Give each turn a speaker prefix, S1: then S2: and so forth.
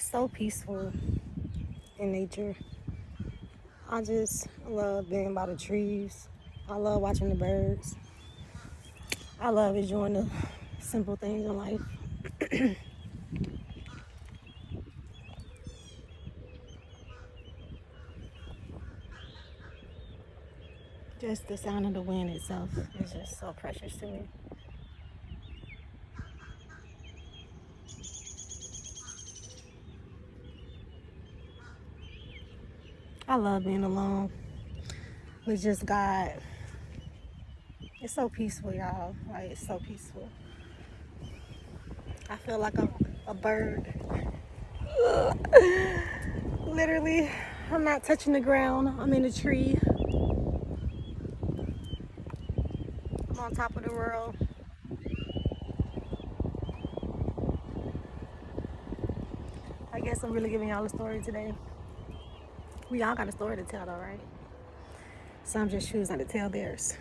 S1: It's so peaceful in nature. I just love being by the trees. I love watching the birds. I love enjoying the simple things in life. Just the sound of the wind itself is just so precious to me. I love being alone with just God. It's so peaceful, y'all. Like, it's so peaceful. I feel like a bird. Literally, I'm not touching the ground. I'm in a tree. I'm on top of the world. I guess I'm really giving y'all a story today. We all got a story to tell though, right? Some just choose not to tell theirs.